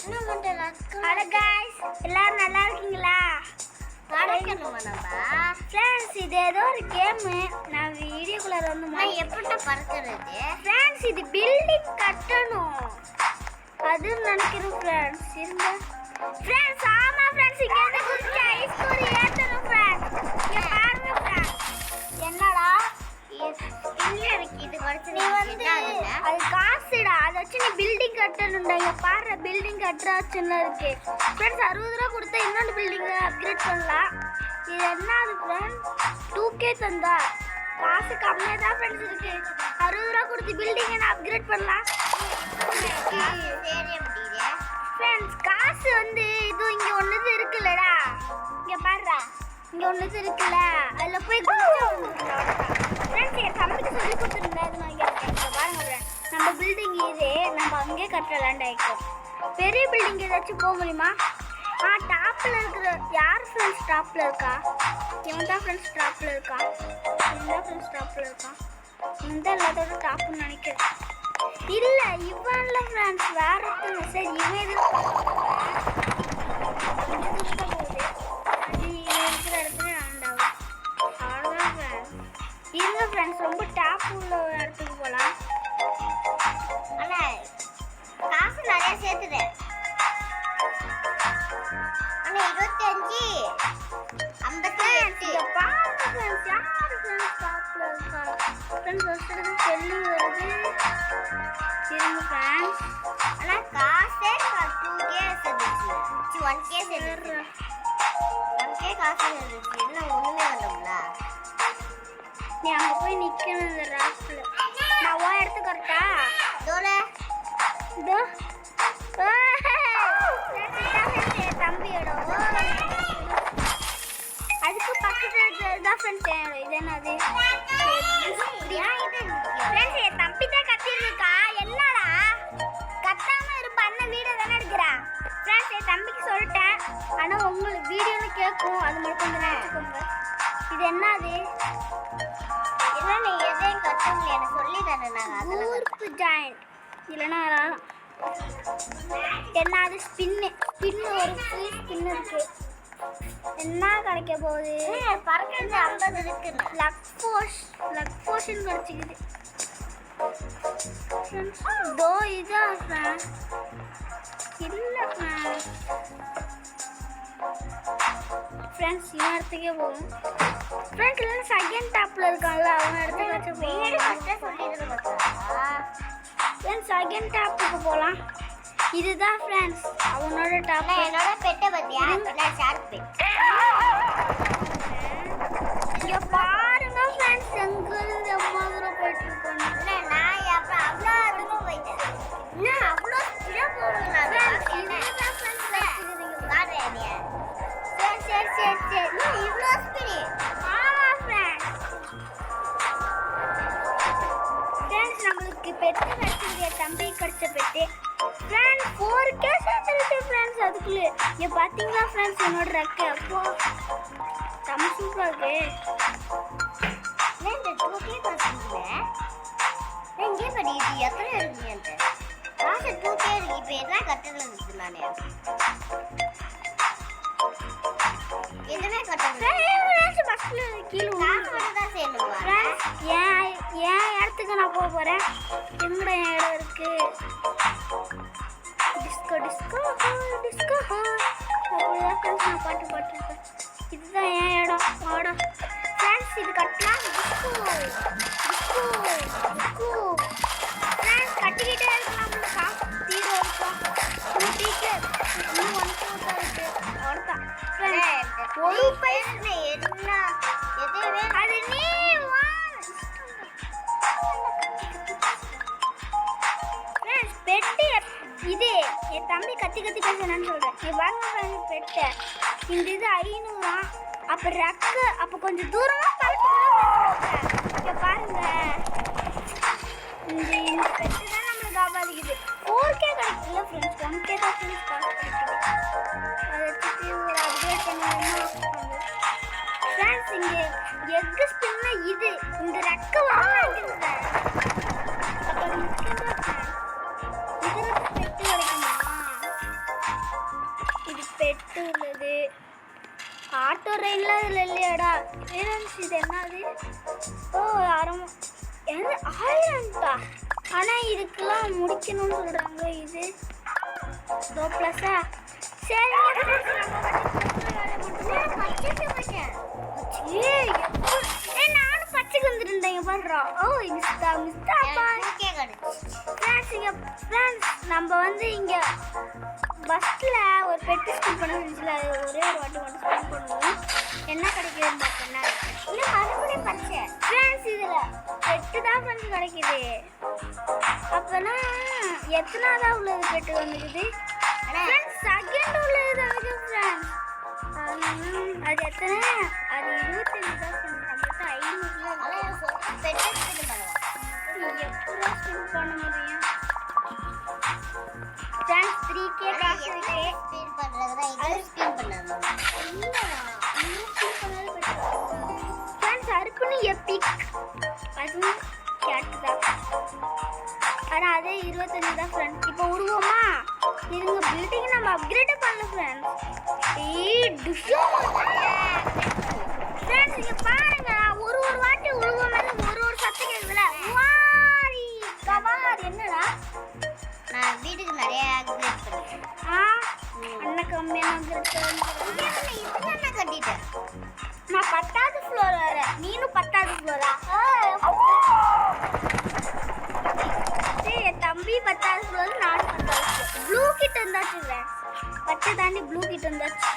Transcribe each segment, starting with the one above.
Hello guys எல்லாரும் நல்லா இருக்கீங்களா? பறக்கணுமா நம்ம? फ्रेंड्स இது ஏதோ ஒரு கேம். நான் வீடியோக்குள்ள வந்து நான் எப்படி பறக்கிறது? फ्रेंड्स இது பில்டிங் கட்டணும். அது நினைக்கிறேன் फ्रेंड्स. இருங்க. फ्रेंड्स ஆமா फ्रेंड्स இங்க இருந்து குதிச்சு ஐஸ் கோரி ஏத்தணும் फ्रेंड्स. இங்க பாருங்க फ्रेंड्स. என்னடா? இல்ல எனக்கு இது வர்றது நீ வந்து அது காசுடா. அத வச்சு நீ பில்டிங் கட்டணும்டா. இங்க பாரு பில்டிங் கட்டறாச்சுன்னு இருக்கு. फ्रेंड्स 60 ரூபாய் கொடுத்தா இன்னொரு பில்டிங் அப்கிரேட் பண்ணலாம். இது என்னது फ्रेंड्स? 2k தந்தா. காசு கம்மியா தான் फ्रेंड्स இருக்கு. 60 ரூபாய் கொடுத்து பில்டிங் என்ன அப்கிரேட் பண்ணலாம். फ्रेंड्स காசு வந்து இது இங்க ஒண்ணுது இருக்குலடா. இங்க பாருடா. இங்க ஒண்ணுது இருக்குல. அதுல போய் குதிச்சா फ्रेंड्स என் தம்பிக்கு சொல்லி கொடுத்துருந்தேன். நான் இங்க பாருங்க फ्रेंड्स. நம்ம பில்டிங் இது நம்ம அங்கே கட்டலாம்டா இப்போ. பெரிய பில்டிங் ஏதாச்சும் போக முடியுமா? டாப்ல இருக்கிற யார் फ्रेंड्स டாப்ல இருக்கா? இவன் தான் फ्रेंड्स டாப்ல இருக்கா. இந்த फ्रेंड्स டாப்ல இருக்கா. இந்த எல்லாத்தோட டாப்னு நினைக்கிறேன். இல்ல இவன்ல फ्रेंड्स வேற ஒருத்தன். சரி இவன் இது இருங்க फ्रेंड्स ரொம்ப டாப் உள்ள இடத்துக்கு போலாம். அண்ணா காசு நிறைய சேர்த்துது. அண்ணா 25 58 இங்க பாருங்க फ्रेंड्स யார் फ्रेंड्स டாப்ல இருக்கா. फ्रेंड्स ஒருத்தருக்கு செல்லி வருது. இருங்க फ्रेंड्स. அண்ணா காசே 2k சேர்த்துச்சு. 1k சேர்த்துச்சு. 1k காசு சேர்த்துச்சு. இன்னும் ஒண்ணுமே வரல. நீ அங்க போய் நிக்கணும் இந்த ராக்ல. நான் ஓ இடத்துக்கு வரட்டா? தோல இதோ தம்பியோட அதுக்கு பக்கத்துல தான் ஃப்ரெண்ட்ஸ். இது என்னது? ஃப்ரெண்ட்ஸ் என் தம்பி தான் கத்திட்டு இருக்கா. என்னடா கத்தாம இருப்ப அண்ணன் வீடியோ தானே எடுக்கிறான். ஃப்ரெண்ட்ஸ் என் தம்பிக்கு சொல்லிட்டேன். ஆனா உங்களுக்கு வீடியோன்னு கேட்கும். அது மட்டும் கொஞ்சம் நினைச்சுக்கோங்க. இது என்னது? இல்ல நீ எதையும் கட்டணும் எனக்கு சொல்லி தானே. நாங்கள் ஊருக்கு ஜாயிண்ட் இல்லைன்னா என்னது? ஸ்பின்னு ஒரு ஃப்ரீ ஸ்பின் இருக்கு. என்ன கிடைக்க போகுது? பறக்கிறது 50 இருக்கு. லக் போஷன் கிடைச்சிக்குது. இதோ இதான் ஃப்ரெண்ட்ஸ். இல்லை ஃப்ரெண்ட்ஸ் இந்த இடத்துக்கே போகும். ஃப்ரெண்ட்ஸ் இல்லைன்னா செகண்ட் டாப்பில் இருக்கான்ல அவன் இடத்துக்கு வீடு ஃபஸ்ட்டே சொல்லிடுறது பார்த்தா. ஃப்ரெண்ட்ஸ் செகண்ட் டாப்புக்கு போகலாம். இதுதான் ஃப்ரெண்ட்ஸ் அவனோட டாப். என்னோட பெட்டை பத்தியா? நான் ஷார்க் பெட். இங்க பாருங்க ஃப்ரெண்ட்ஸ் எங்கிருந்து எவ்வளோ தூரம் போயிட்டு இருக்கோம். நான் அப்போ அவ்வளோ தூரம் போயிட்டேன். இன்னும் அவ்வளோ ஸ்பீடாக போகணும். சரி இவ்வளோ ஸ்பீடு. ஆமாம் ஃப்ரெண்ட்ஸ். ஃப்ரெண்ட்ஸ் நம்மளுக்கு பெட்டு கிடைச்சது. தம்பி கிடைச்ச பெட்டு ஃப்ரெண்ட்ஸ் 4k சேர்த்துருக்கு ஃப்ரெண்ட்ஸ். அதுக்குள்ளே இங்கே பார்த்தீங்களா ஃப்ரெண்ட்ஸ் என்னோட ரெக்கை அப்போ செம்ம சூப்பராக இருக்கு. இந்த 2k பார்த்துருக்கேன். இங்கே படி இது எத்தனை இருக்குங்க? காசு 2k இருக்கு. இப்போ என்ன கட்டல இருக்கு? நானே எதுவுமே கட்டல. பஸ்ல கீழே காசு மட்டும் தான் சேர்ந்துருவாங்க. ஏன் இடத்துக்கு நான் போக போகிறேன். எங்கட இடம் இருக்கு. டிஸ்கோ டிஸ்கோ டிஸ்கோ அப்படிதான் ஃப்ரெண்ட்ஸ் நான் பாட்டு பாட்டுருக்கேன். இதுதான் என் இடம். வாடா ஃப்ரெண்ட்ஸ் இது கட்டலாம். டிஸ்கோ டிஸ்கோ டிஸ்கோ ஃப்ரெண்ட்ஸ் கட்டிக்கிட்டே இருக்கலாம். காசு தீர இருக்கும். ஊட்டிக்கு இன்னும் 1 தான் இருக்கு. அவ்வளோதான் ஒரு பையன் எல்லாம் எதுவுமே அது நீ வா. பெட்டு இது என் தம்பி கத்தி பேசுறேன்னு சொல்கிறேன். நீ வாங்க பெட்டை. இந்த இது 500. அப்போ ரக்கு அப்போ கொஞ்சம் தூரமாக இங்கே பாருங்க. இந்த பெட்டு தான் நம்மளுக்கு ஆபாதிக்குது. 4k கிடைக்குதுல்ல friends. 1k தான் ஃப்ரெண்ட்ஸ் காசு கிடைக்குது. அதை வச்சுட்டு ஒரு அப்டேட் பண்ண ஃப்ரெண்ட்ஸ். இங்கே எக்கு ஸ்பின்னா இது இந்த ரெக்க வாங்கிருந்த அப்போ முக்கியமாக இதில் பெட்டு கிடைக்குமா? ஆட்டோ ரெயின்லாம் இதில் இல்லையாடா? ஃப்ரெண்ட்ஸ் இது என்னது? ஓ யாரும் எது 1000ட்டா? ஆனால் இதுக்கெல்லாம் முடிக்கணும்னு சொல்கிறாங்க. இது டோ ப்ளஸ்ஸா? சரி நானும் பச்சைக்கு வந்துருந்தேன் பாடுறா. ஓ மிஸ்டா ஃப்ரெண்ட்ஸ் நம்ம வந்து இங்கே பஸ்ஸில் ஒரு பெட்டு ஸ்கூல் பண்ண இருந்துச்சுல, அது ஒரே ஒரு வாட்டி மட்டும் ஸ்கூல் பண்ணுவோம். என்ன கிடைக்குதுன்னு பார்த்தோன்னா இல்லை மறுபடியும் பச்சை ஃப்ரெண்ட்ஸ் இதில் பெட்டு தான் ஃப்ரெண்ட்ஸ் கிடைக்குது. அப்போனா எத்தனாவதாக உள்ளது பெட்டு வந்துக்குது? செகண்ட் உள்ளது வந்துருக்கு ஃப்ரெண்ட்ஸ். அது எத்தனை? அது 25 தான் ஃப்ரெண்ட்ஸ். நம்மகிட்ட 500 பெட்டு ஸ்பெண்ட் பண்ணுவோம். எப்போ ஸ்பெண்ட் பண்ண முடியும் ஃப்ரெண்ட்ஸ்? 3K காசு இருக்கு. ஸ்பீட் பண்றது தான் இது ஸ்பீட் பண்ணது. ஃப்ரெண்ட்ஸ் அருப்புன்னு எப்பிக் அதுவும் கேட்டு தான். ஆனால் அதே 25 தான் ஃப்ரெண்ட்ஸ். இப்போ உருவோமா? இருங்க பில்டிங் நம்ம அப்கிரேட் பண்ணல ஃப்ரெண்ட்ஸ். ஃப்ரெண்ட்ஸ் இங்கே பாருங்க, ஒரு வாட்டி உருவம் மாதிரி ஒரு சத்தம் கேட்குதுல. வாரி கவார் என்னடா? நான் வீட்டுக்கு நிறைய அப்கிரேட் பண்ணிட்டேன். அண்ணன் கம்மியான இதுதான் கட்டிட்டேன். நான் 10வது ஃப்ளோர் வேற, நீனும் 10வது ஃப்ளோரா? என் தம்பி 10வது ஃப்ளோர், நானும் 10வது ஃப்ளோர். ப்ளூ கிட்ட இருந்தாச்சு ஃப்ரெண்ட்ஸ். பச்சை தாண்டி ப்ளூ கிட்ட இருந்தாச்சு.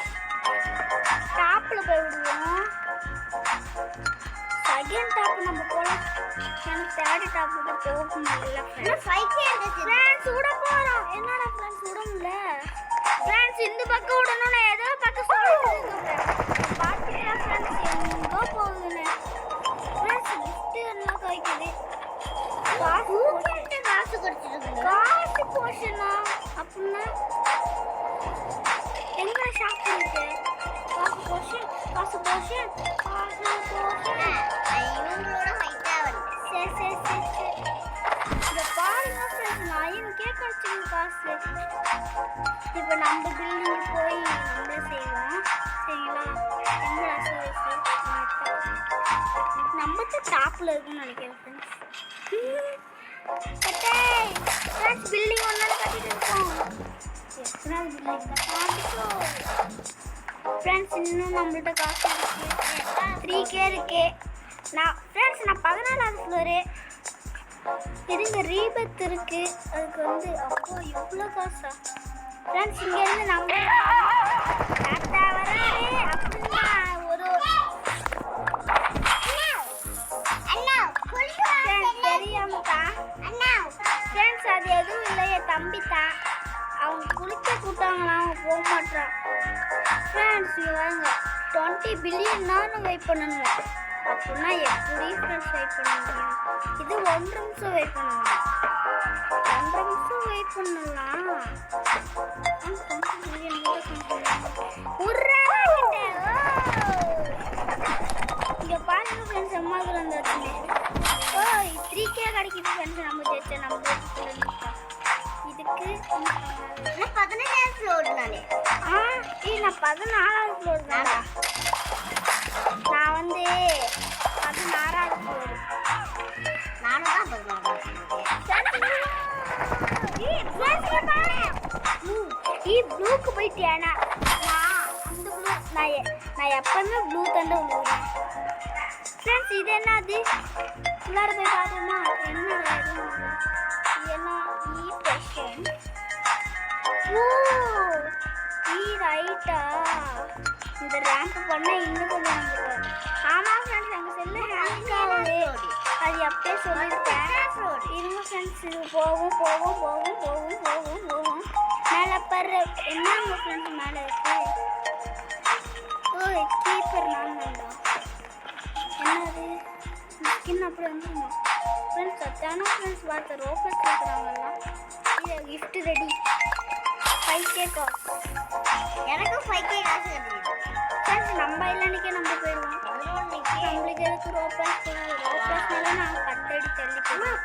டாப்பில் போய் விடுவோம். செகண்ட் டாப் நம்ம போகலாம். எனக்கு தேர்ட் டாப்புக்கு போக முடியல ஃப்ரெண்ட்ஸ். விட போகிறோம். என்னடா ஃப்ரெண்ட்ஸ் விட முடியல ஃப்ரெண்ட்ஸ். இந்த பக்கம் விடணும்னு ஏதோ பக்கம் சொல்லிட்டு பார்த்தீங்களா ஃப்ரெண்ட்ஸ்? எங்கோ போகுதுன்னு ஃப்ரெண்ட்ஸ். கிஃப்ட் எல்லாம் கிடைக்குது. காசு கிடைச்சிருக்கு. காசு போஷனா அப்படின்னா எங்க ஷாப் இருக்கு? காசு போஷன் இவங்களோட ஹைட்டா வந்து சரி. இந்த பாருங்க ஃப்ரெண்ட்ஸ், நான் எனக்கே கிடைச்சிருக்கு காசு. இப்போ நம்ம பில்டிங் போய் நம்மளே செய்வோம். சரிங்களா? எங்க நம்ம தான் டாப்பில் இருக்குன்னு நினைக்கிறேன் ஃப்ரெண்ட்ஸ். ஃப்ரெண்ட்ஸ் பில்டிங் ஒன்றால் கட்டிட்டு இருக்கோம். எத்தனாவது பில்டிங் தான் ஃப்ரெண்ட்ஸ்? இன்னும் நம்மள்ட்ட காசு இருக்கு. 3K இருக்கு. நான் ஃப்ரெண்ட்ஸ் நான் 14வது ஃப்ளோரு. இருங்க ரீபத் இருக்கு. அதுக்கு வந்து அப்போ எவ்வளோ காசா ஃப்ரெண்ட்ஸ்? இங்கேருந்து நம்ம தாத்தா வராரு அப்படின்னா ஒரு தெரியாமட்டா ஃப்ரெண்ட்ஸ். அது எதுவும் இல்லை, என் தம்பி தான். அவங்க குளிக்க கூட்டாங்களாம், அவன் போக மாட்டான் ஃப்ரெண்ட்ஸ். இங்கே வாங்க 20 பில்லியன் தான் வெயிட் பண்ணணும். அப்படின்னா எப்படி ஃப்ரெண்ட்ஸ் வெயிட் பண்ண முடியும்? இது 1 நிமிஷம் வெயிட் பண்ணணும். 1 நிமிஷம் வெயிட் பண்ணலாம். இங்கே பாருங்க ஃப்ரெண்ட்ஸ், அம்மா வந்துருச்சுன்னு. ஓ 3K கிடைக்குது ஃப்ரெண்ட்ஸ். நம்ம ஜெயிச்சா நம்ம இதுக்கு 15வது ஃப்ளோர் நானே. நான் 14வது ஃப்ளோர் தானா? நான் வந்து 16வது ஃப்ளோர். நானும் தான் 16வது ப்ளூக்கு போயிட்டியானா? இந்த ப்ளூ நான் எப்பவுமே ப்ளூ தண்டை விழுவுறேன் ஃப்ரெண்ட்ஸ். இது என்னது? உள்ளார போய் பார்த்தோமா? என்ன என்ன பேஷன்? ஓ ரைட்டா? இந்த ரேம்ப் பண்ணால் இன்னும் கொஞ்சம் நமக்கு. ஆமாம் ஃப்ரெண்ட்ஸ், எங்கள் செல்லு ஹேங்க் ஆகுது. அது எப்பயே சொல்லியிருக்கேன். இருங்க ஃப்ரெண்ட்ஸ், இது போகும். மேலே பர்ற என்னங்க ஃப்ரெண்ட்ஸ் மேலே இருக்கு? ஓ கீப்பர் நான் வேண்டாம். என்னது ஸ்கின் அப்படி வந்துருமா ஃப்ரெண்ட்ஸ்? சத்தான ஃப்ரெண்ட்ஸ் பார்த்து ரோபோட் கேட்குறாங்கல்லாம். இது கிஃப்ட் ரெடி. 5K காசு. எனக்கும் 5K காசு கிடைக்குது ஃப்ரெண்ட்ஸ். நம்ம இல்லைன்னுக்கே நம்ம போயிடுவோம். நம்மளுக்கு எதுக்கு ரோபோட் மேலே நாங்கள் 10 அடி தள்ளி போயிடுவோம்.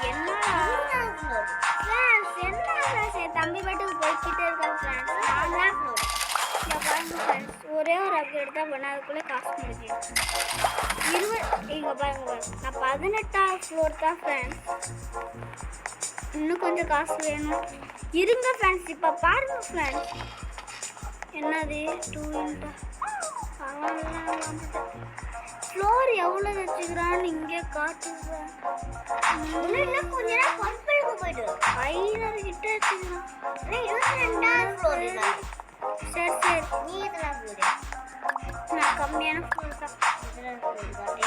என்னடா ஃப்ரெண்ட்ஸ்? என்ன ஃப்ரெண்ட்ஸ்? என் தம்பி பாட்டுக்கு போய்கிட்டே இருக்கா ஃப்ரெண்ட்ஸ். ஃப்ளோர் அப்கிரேட் தான் பண்ண அதுக்குள்ளே காசு முடிஞ்சிடும். இங்கே பாருங்க நான் 18ஆவது ஃப்ளோர் தான் ஃப்ரெண்ட்ஸ். இன்னும் கொஞ்சம் காசு வேணும் இருங்க ஃப்ரெண்ட்ஸ். இப்போ பாருங்க ஃப்ரெண்ட்ஸ் என்னது 2 ஃப்ளோர் எவ்வளோ வச்சுக்கிறான்னு இங்கே காட்டுறேன். இன்னும் கொஞ்ச நேரம் பர்பிளுக்கு போயிடு 500 கிட்ட வச்சுக்கிறான். 22ஆவது ஃப்ளோர். சரி சரி நீ எத்தனை ஃப்ளோர்? நான் கம்மியான ஃப்ளோர் தான். எத்தனை ஃப்ளோர் தான்?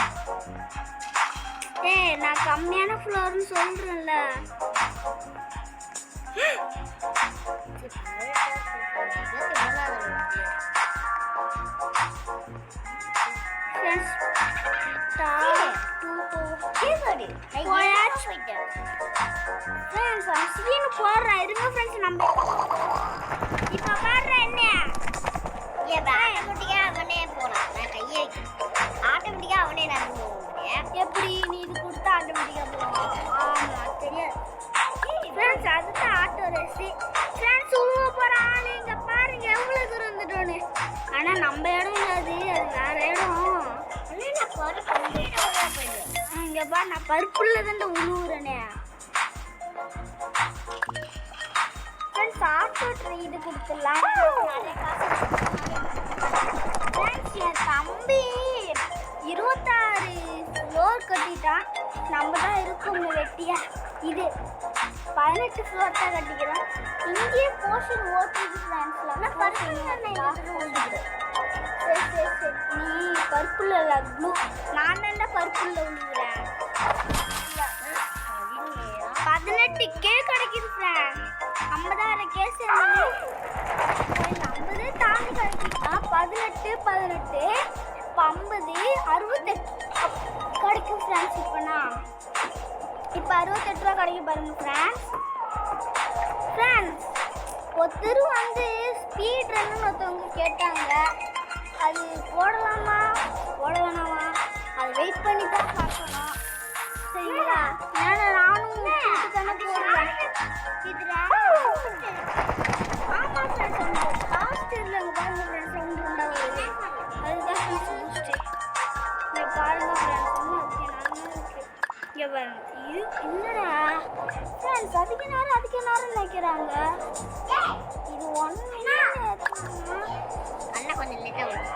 ஏய் நான் கம்மியான ஃப்ளோர்னு சொல்கிறேன்ல. போடுறேன் இருங்க ஃப்ரெண்ட்ஸ். நம்ம இப்போ பாடுறேன் என்ன ஆட்டோமேட்டிக்கா அவனே போறான். நான் கையை ஆட்டோமேட்டிக்கா அவனே நடந்து போகிறேன். எப்படி நீ இது கொடுத்தா ஆட்டோமேட்டிக்காக போகும்? ஆமாம் தெரியாது ஃப்ரெண்ட்ஸ். அதுதான் ஆட்டோ ரேஸு ஃப்ரெண்ட்ஸ். உழுவ போகிறான் இங்கே பாருங்க எவ்வளோ தூரம் வந்துட்டோன்னு. ஆனால் நம்ம இடம் இல்லை, அது வேற இடம். நான் போயிடுவேன். இங்கே பா நான் பருப்புள்ள தான் உழுவுறேனே ஃப்ரெண்ட்ஸ். ஆட்டோ இது கொடுத்துடலாம். ஃப்ரெண்ட்ஸ் என் தம்பி 26 ஃப்ளோர் கட்டிட்டான். நம்ம தான் இருக்கோம் வெட்டியா. இது 18 ஃப்ளோர் தான் கட்டிக்கிறோம். இங்கேயே போர்ஷன் ஓட்டுது ஃப்ரெண்ட்ஸ்ல. ஆனால் பருப்பு சரி சரி சரி நீ பருப்புள்ள இல்லை ப்ளூ. நான் தான் பருப்புள்ள விழுகிறேன். 18K கிடைக்குது ஃப்ரெண்ட். 50,000K சேர்ந்து 50 தாண்டி கிடைக்குது. 18 18 இப்போ 50 68 கிடைக்கும் ஃப்ரெண்ட்ஸ். இப்போ 68 ரூபா கிடைக்கும் பாருங்க ஃப்ரெண்ட்ஸ். ஃப்ரெண்ட்ஸ் ஒருத்தர் வந்து ஸ்பீட் ரன்னு ஒருத்தவங்க கேட்டாங்க. அது போடலாமா போட வேணாமா அது வெயிட் பண்ணி தான் பார்க்கணும் சரிங்களா. ஏன்னா நானும் தானே போடுறேன். இதில் ஆமாம் ஃப்ரெண்ட்ஸ் காஸ்ட் இல்லை. பாருங்க ஃப்ரெண்ட்ஸ் சவுண்ட் உண்டாகுது. அதுதான் ஃப்ரெண்ட்ஸ் பூஸ்ட்டு. இங்கே பாருங்க ஃப்ரெண்ட்ஸ் இங்கே பாருங்க. இது என்னடா ஃப்ரெண்ட்ஸ் அதிக நேரம் நினைக்கிறாங்க. இது 1 மினிட் அண்ணா கொஞ்சம் லேட்டாக வரும்.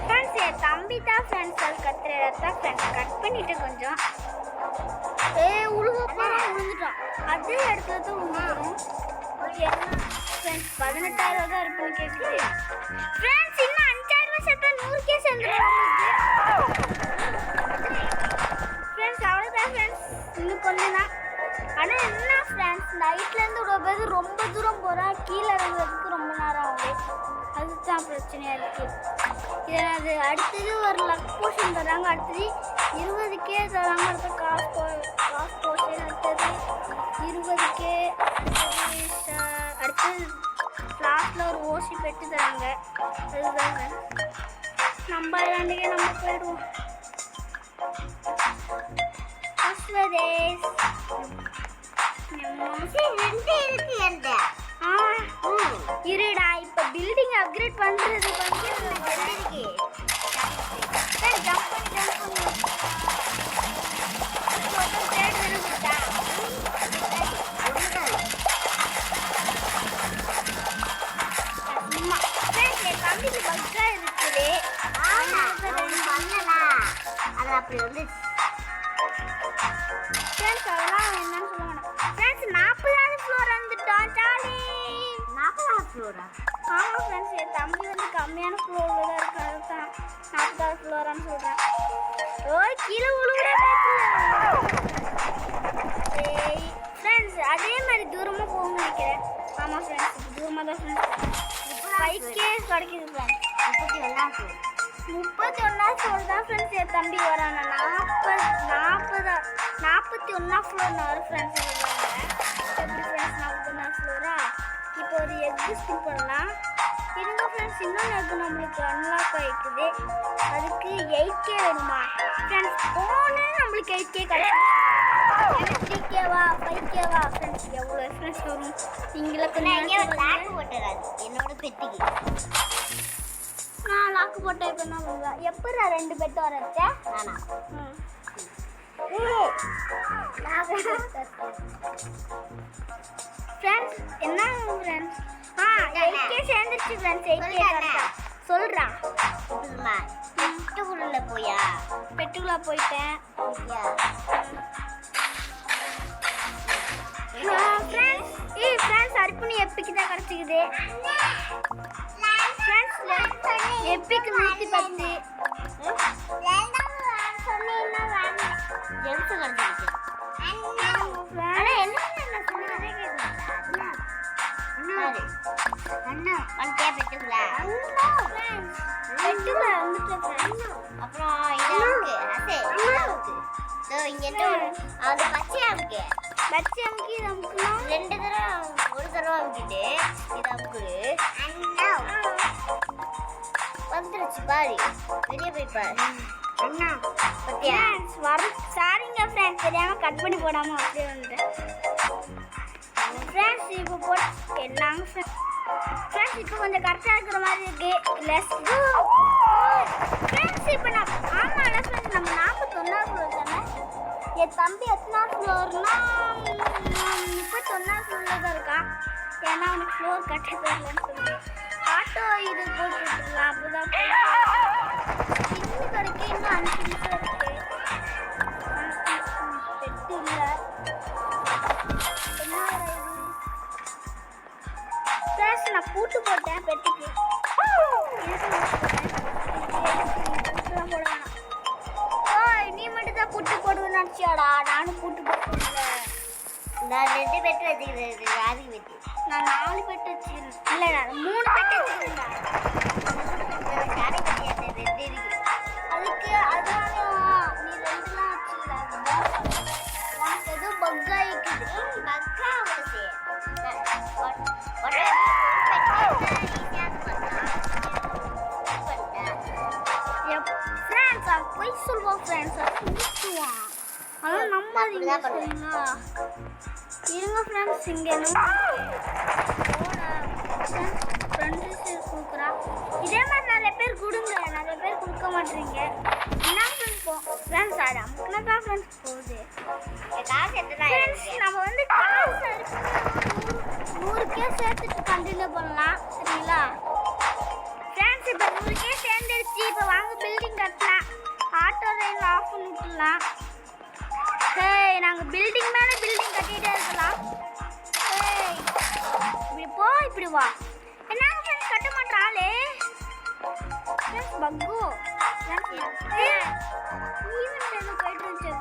ஃப்ரெண்ட்ஸ் என் தம்பி தான் ஃப்ரெண்ட்ஸ் அது கத்துறதான் ஃப்ரெண்ட்ஸ் கட் பண்ணிட்டு கொஞ்சம் விழுந்துட்டோம். அதே இடத்துல தான் விழுந்துடும். ஃப்ரெண்ட்ஸ் 18,000 தான் இருப்புன்னு கேட்குது. ஃப்ரெண்ட்ஸ் இன்னும் 5,000 சேர்த்தா 100K சேர்ந்துடும். ஃப்ரெண்ட்ஸ் அவ்வளோதான் ஃப்ரெண்ட்ஸ். இன்னும் கொஞ்சம் தான். ஆனால் என்ன ஃப்ரெண்ட்ஸ் நைட்லேருந்து விடும்போது ரொம்ப தூரம் போகிறேன். கீழே இறங்குறதுக்கு ரொம்ப நேரம் ஆகும். அதுதான் பிரச்சனையாக இருக்குது. இதில் அது அடுத்தது ஒரு லக் போர்ஷன் தராங்க. அடுத்தது 20K தராங்க. அடுத்த காசு போர்ஷன் அடுத்தது 20K. அடுத்தது லாஸ்ட்டில் ஒரு ஓசி பெட்டு தராங்க. அதுதாங்க நம்ம 2K நம்ம போயிடுவோம். இருடா இப்ப பில்டிங் அப்கிரேட் பண்றது தம்பிக்கு பக்கா இருக்குது. அப்படி வந்து ஃப்ரெண்ட்ஸ் அதெல்லாம் என்னன்னு சொல்லுவாங்க ஃப்ரெண்ட்ஸ். 40வது ஃப்ளோர் வந்துட்டோம். ஜாலி 40வது ஃப்ளோரா? ஆமாம் ஃப்ரெண்ட்ஸ் என் தம்பி வந்து கம்மியான ஃப்ளோரில் தான் இருக்காது தான் 40வது ஃப்ளோரான்னு சொல்கிறேன். கீழே விழுவுறே ஃப்ரெண்ட்ஸ். அதே மாதிரி தூரமாக போகணும்னு நினைக்கிறேன். ஆமாம் ஃப்ரெண்ட்ஸ் தூரமாக தான் ஃப்ரெண்ட்ஸ் 5K கிடைக்குது ஃப்ரெண்ட்ஸ். 31வது 31வது ஃப்ளோர் தான் ஃப்ரெண்ட்ஸ் என் தம்பி வராங்க. 41வது ஃப்ளோர் வரும் ஃப்ரெண்ட்ஸ். எப்படி ஃப்ரெண்ட்ஸ் 41வது ஃப்ளோரா? இப்போ ஒரு எக் ஸ்கிப் பண்ணலாம். இருங்க ஃப்ரெண்ட்ஸ் இன்னொன்று எக் நம்மளுக்கு அன்லாக் ஆகிக்குது. அதுக்கு 8K வேணுமா ஃப்ரெண்ட்ஸ்? போனே நம்மளுக்கு 8K கிடைக்கும். 3K-வா 5K-வா ஃப்ரெண்ட்ஸ் எவ்வளோ ஃப்ரெண்ட்ஸ் வரும் நீங்களே கொஞ்சம் லாக் போட்டுறாது என்னோட பெட்டிக்கு. நான் லாக்கு போட்டேன் இப்போ என்ன பண்ணுவேன் எப்படா 2 பெட் வரச்சே நானா ஃப்ரெண்ட்ஸ் என்ன ஃப்ரெண்ட்ஸ் 8K சேர்ந்துருச்சு ஃப்ரெண்ட்ஸ் 8K கரெக்டா சொல்றா புதுமா பெட்டுக்குள்ள போயா பெட்டுக்குள்ள போயிட்டேன் ஃப்ரெண்ட்ஸ் ஃப்ரெண்ட்ஸ் அர்ப்பணி எப்பிக்கு தான் கிடைச்சிக்குது ஃப்ரெண்ட்ஸ் எப்பிக்கு 110 ஜெம்ஸ் கிடைச்சிருக்கு. ஆனா என்ன சொன்னதே கேட்க மாட்டேன். அண்ணா வந்துட்டே பெட்டுக்குள்ள. பெட்டுக்குள்ள வந்துட்டேன் ஃப்ரெண்ட்ஸ் அப்புறம் இது இருக்கு அசே இருக்கு. சோ இங்க அது பச்சையா இருக்கு. பச்சை அமுக்கி அமுக்கலாம் 2 தடவை ஒரு தடவை அமுக்கிட்டு இது அமுக்குது. வந்துருச்சு பாரு வெளியே போய் பாரு. அண்ணா பத்தியா ஃப்ரெண்ட்ஸ் வரும் சாரிங்க ஃப்ரெண்ட்ஸ் தெரியாம கட் பண்ணி போடாம அப்படியே வந்துட்டேன் ஃப்ரெண்ட்ஸ் இப்போ போட்டு என்னங்க ஃப்ரெண்ட்ஸ் இப்போ கொஞ்சம் கரெக்டாக இருக்கிற மாதிரி இருக்கு லெட்ஸ் கோ ஃப்ரெண்ட்ஸ் இப்போ நான் ஆமாம் ஃப்ரெண்ட்ஸ் நம்ம 41 ஃப்ளோர் தானே என் தம்பி எத்தனாவது ஃப்ளோர்னா 31 ஃப்ளோரில் தான் இருக்கான் ஏன்னா அவனுக்கு ஃப்ளோர் கட்ட தெரியலன்னு சொல்லி ஆட்டோ இது போட்டு விட்டுருலாம் அப்போதான் இன்னும் வரைக்கும் இன்னும் 5 நிமிஷம் இருக்கு பெட்டு இல்லை என்ன ஃப்ரெண்ட்ஸ் நான் பூட்டு போட்டேன் பெட்டுக்கு போடுவேன் ஓய் நீ மட்டும் தான் பூட்டு போடுவேன்னு நினச்சியாடா நானும் பூட்டு போட்டுருந்தேன் நான் 2 பெட்டு வச்சுக்கிறேன் ராதிக்கு பெட்டு. நான் 4 பெட்டு வச்சுக்கிறேன் இல்லை நான் 3 பெட்டு வச்சுக்கிறேன்டா சாரி பெட்டி அந்த 2 இருக்கு. அதுக்கு அதனாலும் நீ 2லாம் வச்சுக்கல உனக்கு எதுவும் பக் ஆகிக்குது பக்கா உனக்கு ஃப்ரெண்ட்ஸ் அவன் போய் சொல்லுவான் ஃப்ரெண்ட்ஸ் அவன் முடிச்சுவான் அதெல்லாம் நம்பாதீங்க சரிங்களா இருங்க ஃப்ரெண்ட்ஸ் இங்கே ஃப்ரெண்ட்ஸ் கொடுக்குறா இதே மாதிரி நிறைய பேர் கொடுங்க நிறைய பேர் கொடுக்க மாட்டேறீங்க என்ன ஃப்ரெண்ட்ஸ் ஃப்ரெண்ட்ஸ் அது நமக்குனா தான் ஃப்ரெண்ட்ஸ் போகுது காசு எத்தனை ஃப்ரெண்ட்ஸ் நம்ம வந்து காசு 100K சேர்த்துட்டு கண்டினியூ பண்ணலாம் சரிங்களா ஃப்ரெண்ட்ஸ் இப்போ 100K சேர்ந்துருச்சு இப்போ வாங்க பில்டிங் கட்டலாம் ஆட்டோ லைன் ஆஃப் பண்ணி விட்டுலாம் சரி நாங்கள் பில்டிங் மேலே பில்டிங் கட்டிகிட்டே இருக்கலாம் ஏய் இப்படி போ இப்படி வா என்னங்க ஃப்ரெண்ட்ஸ் கட்ட மாட்டாளே ஃப்ரெண்ட்ஸ் பக்கு ஈவெண்ட் எதுவும் போயிட்டு இருந்துச்சு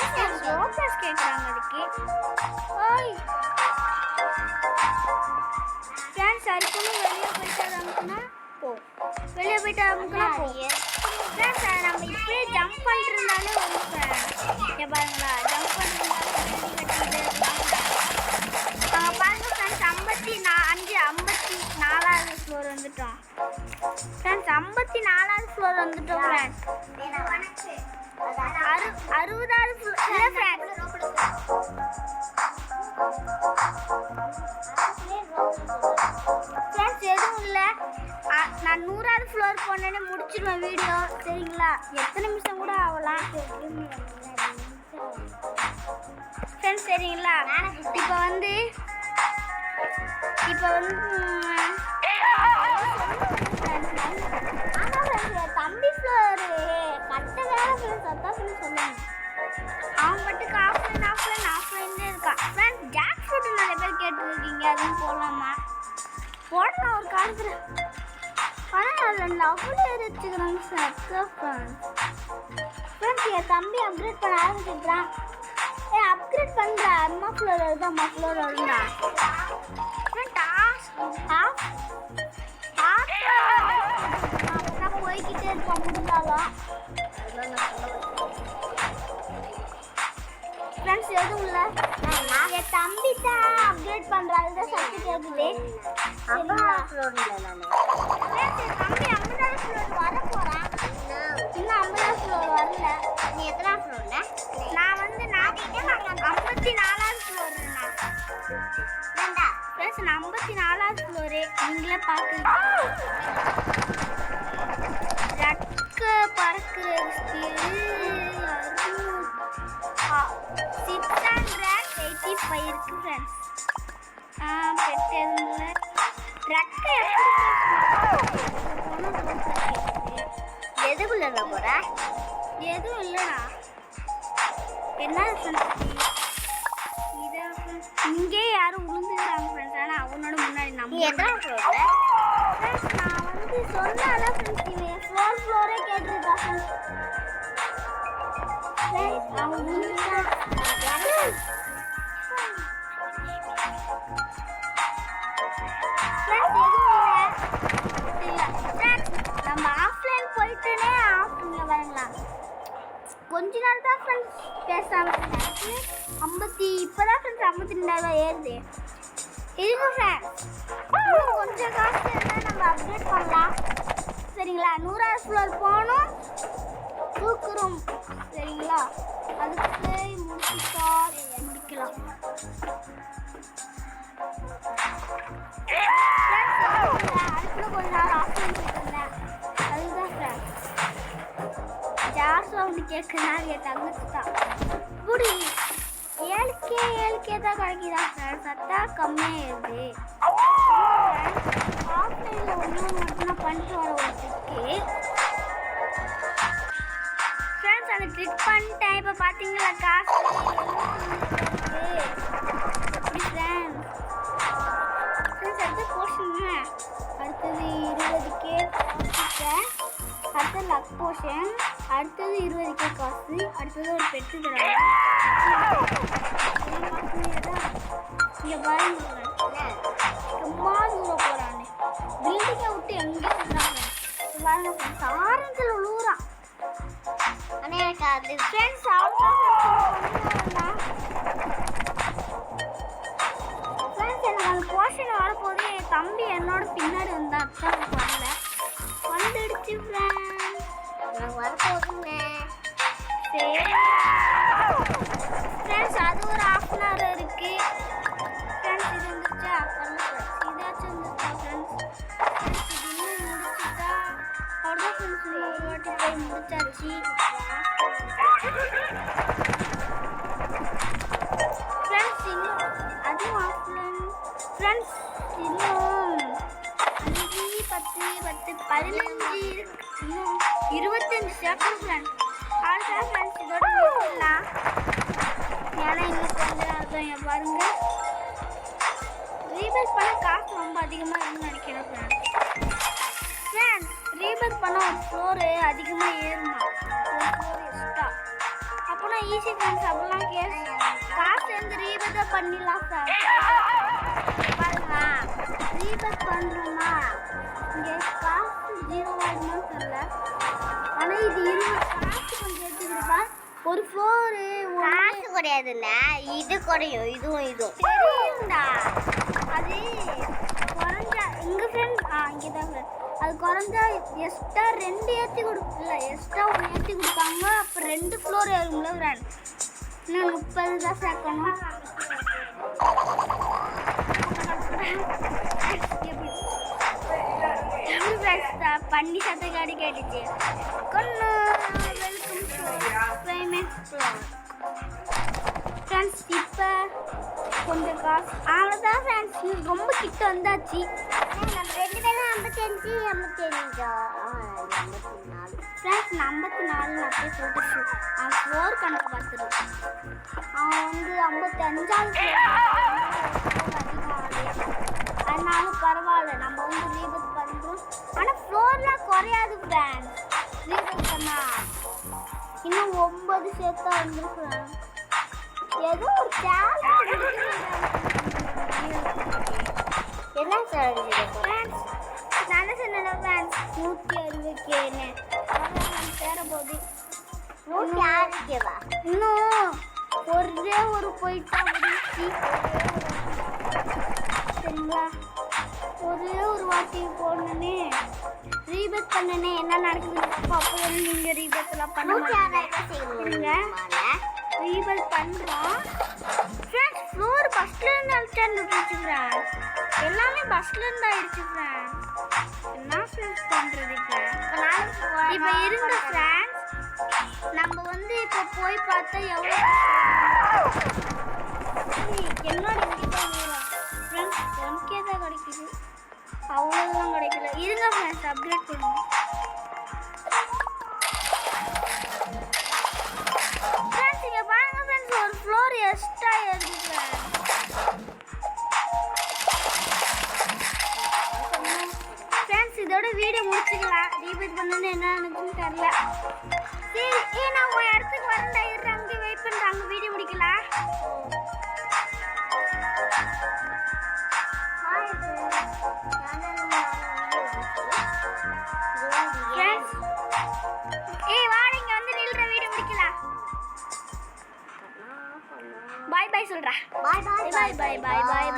ஃப்ரெண்ட்ஸ் ரோப்ளஸ் கேட்குறாங்க அதுக்கு ஓய் ஃப்ரெண்ட்ஸ் அதுக்குன்னு வெளியே போயிட்டு அமுக்குனா போ வெளியே போயிட்டு அமுக்குனா போ ஃப்ரெண்ட்ஸ் நம்ம இப்படியே ஜம்ப் பண்ணிட்டு இருந்தாலே வரும் ஃப்ரெண்ட்ஸ் பாருங்களா ஜம்ப் பண்ணிட்டு நாங்கள் பாருங்க ஃப்ரெண்ட்ஸ் 54வது ஃப்ளோர் வந்துட்டோம் ஃப்ரெண்ட்ஸ் 54வது ஃப்ளோர் வந்துட்டோம் ஃப்ரெண்ட்ஸ் 60வது ஃப்ளோர் இல்லை ஃப்ரெண்ட்ஸ் எதுவும் இல்லை நான் 100வது ஃப்ளோர் போனேன்னு முடிச்சிடுவேன் வீடியோ சரிங்களா எத்தனை நிமிஷம் கூட ஆகலாம் ஃப்ரெண்ட்ஸ் சரிங்களா இப்போ வந்து தம்பி ஃப்ளோரு கட்ட வேலை ஃப்ரெண்ட்ஸ் அதான் ஃப்ரெண்ட்ஸ் சொன்னாங்க அவன் மட்டும் ஆஃப்லைன்லேயே இருக்கான் ஃப்ரெண்ட்ஸ் ஜாக் ஃப்ரூட் நிறைய பேர் கேட்டுருக்கீங்க அதுவும் போடலாமா போடலாம் ஒரு காலத்தில் ஆனால் அதில் அவ்வளோ வச்சுக்கிறாங்க சார் ஃப்ரெண்ட்ஸ் என் தம்பி அப்கிரேட் பண்ண ஆரம்பிச்சிருக்கான் அப்கிரேட் பண்ணுற அம்மா ஃப்ளோர் வருது அம்மா ஃப்ளோர் வருந்தா போய்கிட்டே இருப்போம் முடிஞ்சாலும் ஃப்ரெண்ட்ஸ் எதுவும் இல்லை என் தம்பி தான் அப்கிரேட் பண்ணுறாரு தான் சர்டிஃபிகேட் கேட்குது அப்பா ஃப்ளோர் இல்லை நான் என் தம்பி போற? எதுவும் இல்லடா. என்ன ஃப்ரெண்ட்ஸ் இதை இங்கே யாரும் விழுந்துக்கிறாங்க ஃப்ரெண்ட்ஸ். ஆனால் அவனோட முன்னாடி நீ நம்ம எத்தனை ஃப்ளோர்ல? ஃப்ரெண்ட்ஸ் நான் வந்து சொன்னால ஃப்ரெண்ட்ஸ் இவன் ஃப்ளோரே கேட்டிருக்கா ஃப்ரெண்ட்ஸ். அவன் விழுந்துட்டான். நம்ம ஆஃப்லைன் போயிட்டுனே ஆஃப்லைனில் வரலாம். கொஞ்ச நாள் தான் ஃப்ரெண்ட்ஸ் பேசாமல் இப்போதான் ஃப்ரெண்ட்ஸ் 52,000 ஏறுது. இருங்க ஃப்ரெண்ட்ஸ், கொஞ்சம் காசு இருந்தால் நம்ம அப்டேட் பண்ணலாம் சரிங்களா. 100வது ஃப்ளோர் போகணும் தூக்குறோம் சரிங்களா. அதுக்கு முடிக்கலாம். அடுத்துல கொஞ்ச நாள் ஆஃப்லைன் போயிட்டு இருந்தேன். அதுதான் ஃப்ரெண்ட்ஸ் ஜார் சவுண்டு கேட்குனாரு என் தங்கச்சி தான். இப்படி 7K தான் கிடைக்குதா ஃப்ரெண்ட்ஸ். சத்தா கம்மியாகிடுது. ஆஃப்லைனில் ஒன்று மட்டும் பண்ணிட்டு வர ஒரு ட்ரிக்கு ஃப்ரெண்ட்ஸ். அந்த ட்ரிக் பண்ணிட்டேன். இப்போ பார்த்தீங்களா காசு ஃப்ரெண்ட்ஸ் அடுத்த போர்ஷனுங்க. அடுத்தது 20K அடுத்தது லக் போர்ஷன். அடுத்தது 20K காசு. அடுத்தது ஒரு பெட்டு தராங்க. இங்கே பாருங்க சும்மா தூரம் போகிறான்னு பில்டிங்கை விட்டு எங்கே சொல்கிறாங்க பாருங்க ஃப்ரெண்ட்ஸ். ஆரஞ்சில் விழுவுறான். ஆனால் எனக்கு அது ஃப்ரெண்ட்ஸ் ஃப்ரெண்ட்ஸ் எனக்கு அந்த போர்ஷன் வரப்போது என் தம்பி என்னோட பின்னாடி வந்தா அதான் வரல வந்துடுச்சு ஃப்ரெண்ட்ஸ். எனக்கு வரப்போகுதுங்க. சரி ஃப்ரெண்ட்ஸ் அது ஒரு 1/2 இருக்கு ஃப்ரெண்ட்ஸ். இது வந்துச்சா வரல ஃப்ரெண்ட்ஸ். இதாச்சும் வந்துச்சா ஃப்ரெண்ட்ஸ். இது இன்னும் முடிச்சுட்டா அவ்வளோதான் ஃப்ரெண்ட்ஸ். ஒரு வாட்டி போய் முடிச்சாச்சு ஃப்ரெண்ட்ஸ். இன்னும் அதுவும் ஆஃப்லைன் ஃப்ரெண்ட்ஸ். இன்னும் 5 10 10 15 இன்னும் 25 செகண்ட் ஃப்ரெண்ட்ஸ். அவ்வளோதான் ஃப்ரெண்ட்ஸ். இதோட முடிச்சிடலாம். ஏன்னா இன்னும் கொஞ்சம் அர்த்தம் பாருங்க. ரீபேக் பண்ண காசு ரொம்ப அதிகமாக இருக்குன்னு நினைக்கிறேன் ஃப்ரெண்ட்ஸ். ரீபேக் பண்ண ஒரு ஃப்ளோரு அதிகமாக ஏறுமா ஒரு ஃப்ளோர் எக்ஸ்ட்ரா. அப்போனா ஈஸி ஃப்ரெண்ட்ஸ். அப்படிலாம் காசு வந்து ரீபேக்காக பண்ணிடலாம் ஃப்ரெண்ட்ஸ். பாருங்களா ரீபேக் பண்ணுறோமா இங்கே காசு 0 ஆகுமான்னு தெரியல. ஆனால் இது 20 காசு கொஞ்சம் எடுத்துக்கிட்டா ஒரு ஃப்ளோரு காசு குறையாதுல்ல, இது குறையும். இதுவும் தெரியும்டா. அது குறைஞ்சா எங்கள் ஃப்ரெண்ட் இங்கே தான் ஃப்ரெண்ட். அது குறைஞ்சா எக்ஸ்ட்ரா 2 ஏற்றி கொடுக்கல, எக்ஸ்ட்ரா 1 ஏற்றி கொடுப்பாங்க. அப்போ 2 ஃப்ளோர் ஏறும்ல ஃப்ரெண்ட். இன்னும் 30 தான் சேர்க்கணும். பண்ணி சத்தக்காடி கேட்டுச்சு கொன்னு வெல்கம் ஃப்ரெண்ட்ஸ். இப்போ கொஞ்சம் காசு அவ்வளோதான் ஃப்ரெண்ட்ஸ். ரொம்ப கிட்ட வந்தாச்சு. நம்ம 2 பேரும் 55 55 ஃப்ரெண்ட்ஸ் 54 அப்படியே சொல்லிட்டு அவன் ஃப்ளோர் கணக்கு பார்த்துருவான். அவன் வந்து 55வது அதனாலும் பரவாயில்ல. நம்ம வந்து ரீபேக் பண்ணுறோம். ஆனால் ஃப்ளோர்லாம் குறையாது ஃப்ரெண்ட்ஸ். ரீபேக் பண்ணா இன்னும் 9 சேர்த்தா வந்துருக்குறேன். ஏதோ ஒரு சேலஞ்ச் என்ன சொல்லுங்க ஃப்ரெண்ட்ஸ். நல்ல சொன்ன ஃப்ரெண்ட்ஸ் 160Kன்னு சேர போகுது. 160Kவா? இன்னும் ஒரே ஒரு போயிட்டா முடிச்சு சரிங்களா. ஒரே ஒரு வாட்டி போடணுன்னு ரீபேக் பண்ணனே என்ன நடக்குதுன்னு அப்போ நீங்கள் ரீபேக்கெல்லாம் பண்ண மாட்டீங்க. ரீபேக் பண்ணுறோம் ஃப்ரெண்ட்ஸ். ஃப்ளோர் பஸ்லேருந்து அழைச்சான்னு வச்சுக்கிறேன். எல்லாமே பஸ்லேருந்து ஆயிடுச்சு ஃப்ரெண்ட்ஸ். என்ன ஃப்ரெண்ட்ஸ் பண்ணுறது இப்போ இருந்த ஃப்ரெண்ட்ஸ். நம்ம வந்து இப்போ போய் பார்த்தா எவ்வளோ என்னோட இங்கே தான் வரும் ஃப்ரெண்ட்ஸ். 1K தான் கிடைக்குது. அவ்வளோதான் கிடைக்கல. இருங்க ஃப்ரெண்ட்ஸ் அப்கிரேட் பண்ணுவோம். ஷேர் பண்ணணும்னு என்ன நினைச்சுன்னு தெரியல. சரி நான் ஒரு இடத்துக்கு வரேன்டா, இரு அங்கே வெயிட் பண்ணுறாங்க, வீடியோ முடிக்கலாம். Friends, வாடா இங்க வந்து நில்ற, வீடியோ முடிக்கலாம். பாய் பாய் சொல்றா. பாய் பாய் பாய் பாய் பாய் பாய்